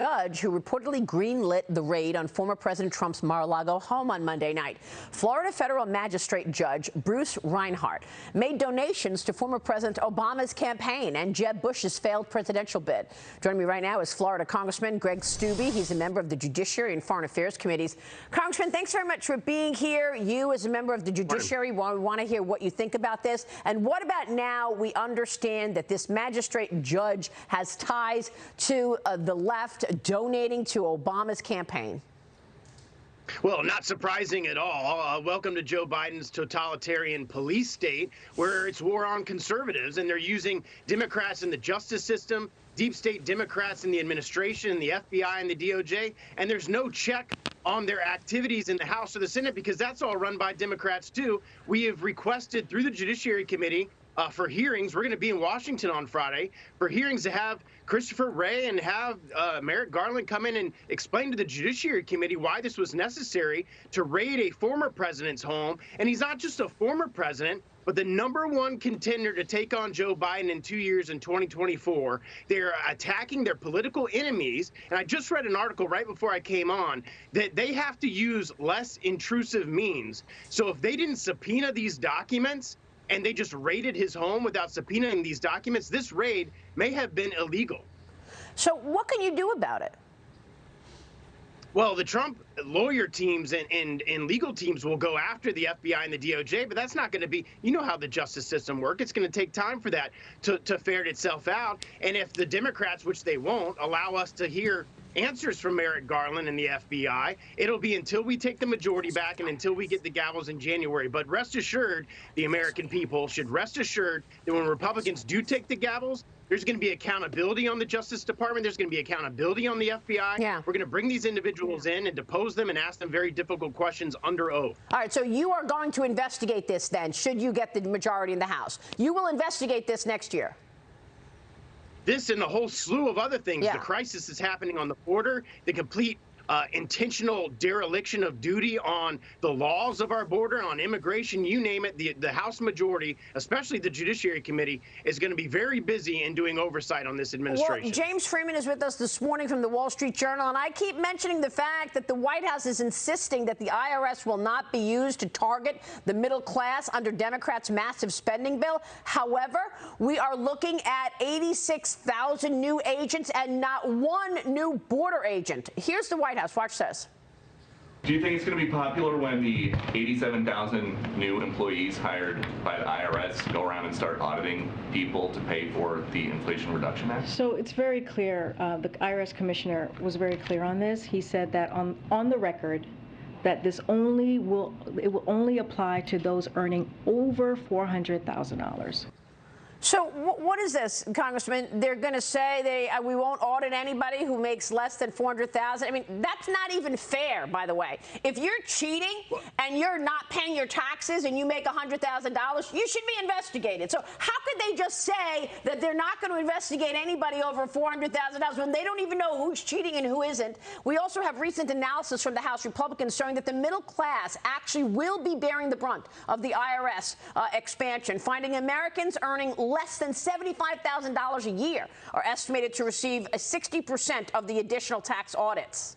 Judge who reportedly greenlit the raid on former President Trump's Mar-a-Lago home on Monday night. Florida federal magistrate judge Bruce Reinhart made donations to former President Obama's campaign and Jeb Bush's failed presidential bid. Joining me right now is Florida Congressman Greg Steube. He's a member of the Judiciary and Foreign Affairs Committees. Congressman, thanks very much for being here. You, as a member of the Judiciary, want to hear what you think about this. And what about now we understand that this magistrate judge has ties to the left, donating to Obama's campaign? Well, not surprising at all. Welcome to Joe Biden's totalitarian police state, where it's war on conservatives, and they're using Democrats in the justice system, deep state Democrats in the administration, the FBI and the DOJ, and there's no check on their activities in the House or the Senate because that's all run by Democrats too. We have requested through the Judiciary Committee for hearings. We're going to be in Washington on Friday for hearings to have Christopher Wray and have Merrick Garland come in and explain to the Judiciary Committee why this was necessary to raid a former president's home. And he's not just a former president, but the #1 contender to take on Joe Biden in 2 years in 2024. They're attacking their political enemies. And I just read an article right before I came on that they have to use less intrusive means. So if they didn't subpoena these documents, and they just raided his home without subpoenaing these documents, this raid may have been illegal. So what can you do about it? Well, the Trump lawyer teams and legal teams will go after the FBI and the DOJ, but that's not going to be, you know how the justice system works. It's going to take time for that to ferret itself out. And if the Democrats, which they won't, allow us to hear answers from Merrick Garland and the FBI, it'll be until we take the majority back and until we get the gavels in January. But rest assured, the American people should rest assured that when Republicans do take the gavels, there's going to be accountability on the Justice Department. There's going to be accountability on the FBI. Yeah. We're going to bring these individuals in and depose them and ask them very difficult questions under oath. All right, so you are going to investigate this then, should you get the majority in the House. You will investigate this next year. This and a whole slew of other things. Yeah. The crisis is happening on the border, the complete intentional dereliction of duty on the laws of our border, on immigration, you name it. The House majority, especially the Judiciary Committee, is going to be very busy in doing oversight on this administration. Well, James Freeman is with us this morning from the Wall Street Journal, and I keep mentioning the fact that the White House is insisting that the IRS will not be used to target the middle class under Democrats' massive spending bill. However, we are looking at 86,000 new agents and not one new border agent. Here's the White House. Watch this. Do you think it's going to be popular when the 87,000 new employees hired by the IRS go around and start auditing people to pay for the Inflation Reduction Act? So it's very clear. The IRS commissioner was very clear on this. He said that on the record that this will only apply to those earning over $400,000. So what is this, Congressman? They're going to say we won't audit anybody who makes less than $400,000. I mean, that's not even fair, by the way. If you're cheating and you're not paying your taxes and you make $100,000, you should be investigated. So how could they just say that they're not going to investigate anybody over $400,000 when they don't even know who's cheating and who isn't? We also have recent analysis from the House Republicans showing that the middle class actually will be bearing the brunt of the IRS expansion, finding Americans earning less than $75,000 a year are estimated to receive 60% of the additional tax audits.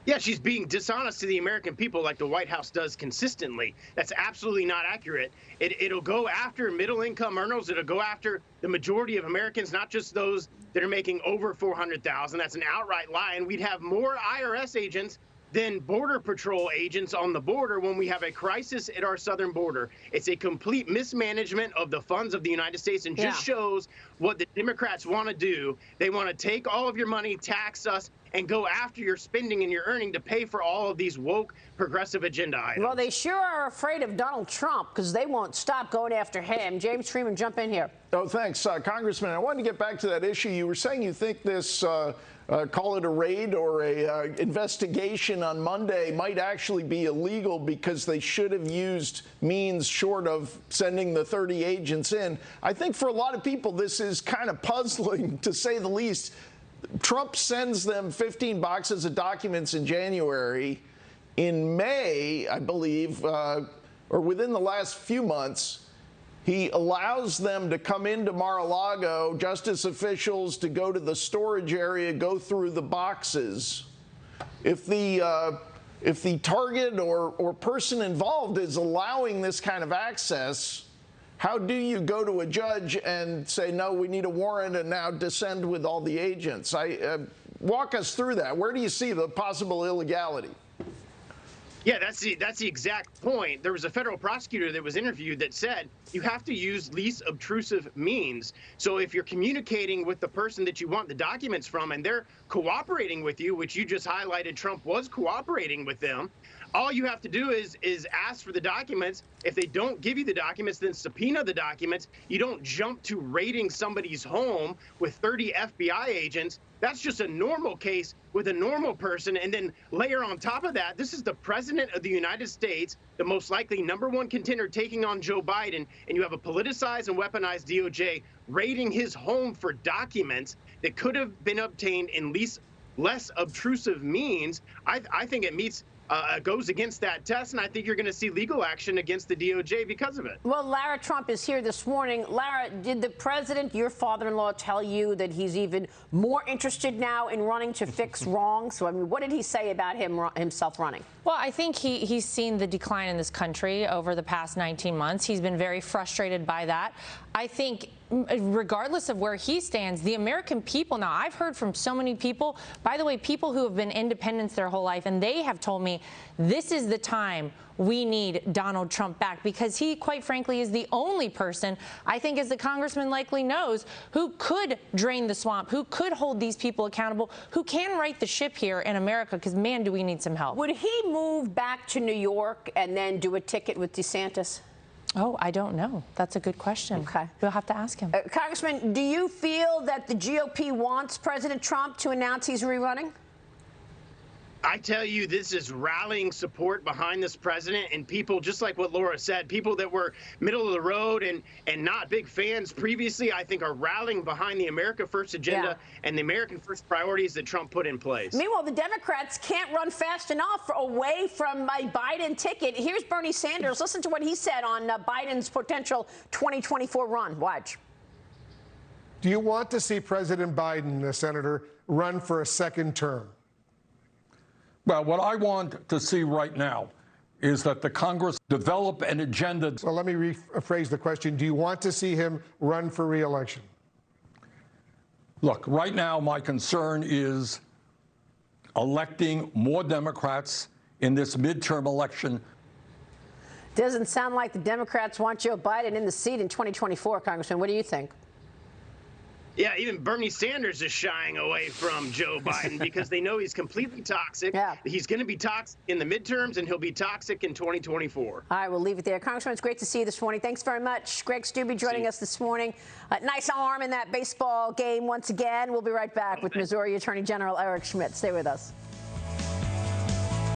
Yeah, she's being dishonest to the American people like the White House does consistently. That's absolutely not accurate. It'll go after middle-income earners. It'll go after the majority of Americans, not just those that are making over $400,000. That's an outright lie. And we'd have more IRS agents than Border Patrol agents on the border when we have a crisis at our southern border. It's a complete mismanagement of the funds of the United States and just shows what the Democrats want to do. They want to take all of your money, tax us, and go after your spending and your earning to pay for all of these woke progressive agenda items. Well, they sure are afraid of Donald Trump because they won't stop going after him. James Freeman, jump in here. Oh, thanks, Congressman. I wanted to get back to that issue. You were saying you think this, call it a raid or a investigation on Monday, might actually be illegal because they should have used means short of sending the 30 agents in. I think for a lot of people, this is kind of puzzling, to say the least. Trump sends them 15 boxes of documents in January. In May, I believe, or within the last few months, He allows them to come into Mar-a-Lago, justice officials to go to the storage area, go through the boxes. If the target or person involved is allowing this kind of access, how do you go to a judge and say, no, we need a warrant and now descend with all the agents? Walk us through that. Where do you see the possible illegality? Yeah, that's the exact point. There was a federal prosecutor that was interviewed that said you have to use least obtrusive means. So if you're communicating with the person that you want the documents from and they're cooperating with you, which you just highlighted Trump was cooperating with them, all you have to do is ask for the documents. If they don't give you the documents, then subpoena the documents. You don't jump to raiding somebody's home with 30 FBI agents. That's just a normal case with a normal person. And then layer on top of that, this is the president of the United States, the most likely #1 contender taking on Joe Biden, and you have a politicized and weaponized DOJ raiding his home for documents that could have been obtained in less obtrusive means. I think it meets goes against that test, and I think you're going to see legal action against the DOJ because of it. Well, Lara Trump is here this morning. Lara, did the president, your father-in-law, tell you that he's even more interested now in running to fix wrongs? So, I mean, what did he say about himself running? Well, I think he's seen the decline in this country over the past 19 months. He's been very frustrated by that. I think regardless of where he stands, the American people now, I've heard from so many people, by the way, people who have been independents their whole life, and they have told me this is the time we need Donald Trump back, because he, quite frankly, is the only person, I think, as the congressman likely knows, who could drain the swamp, who could hold these people accountable, who can right the ship here in America, because, man, do we need some help. Would he move back to New York and then do a ticket with DeSantis? Oh, I don't know. That's a good question. Okay. We'll have to ask him. Congressman, do you feel that the GOP wants President Trump to announce he's rerunning? I tell you, this is rallying support behind this president, and people, just like what Laura said, people that were middle of the road and not big fans previously, I think are rallying behind the America First agenda and the American First priorities that Trump put in place. Meanwhile, the Democrats can't run fast enough away from my Biden ticket. Here's Bernie Sanders. Listen to what he said on Biden's potential 2024 run. Watch. Do you want to see President Biden, Senator, run for a second term? Well, what I want to see right now is that the Congress develop an agenda. So let me rephrase the question. Do you want to see him run for re-election? Look, right now my concern is electing more Democrats in this midterm election. Doesn't sound like the Democrats want Joe Biden in the seat in 2024, Congressman. What do you think? Yeah, even Bernie Sanders is shying away from Joe Biden because they know he's completely toxic. Yeah. He's going to be toxic in the midterms, and he'll be toxic in 2024. All right, we'll leave it there. Congressman, it's great to see you this morning. Thanks very much. Greg Steube joining us this morning. Nice arm in that baseball game once again. We'll be right back with Missouri Attorney General Eric Schmidt. Stay with us.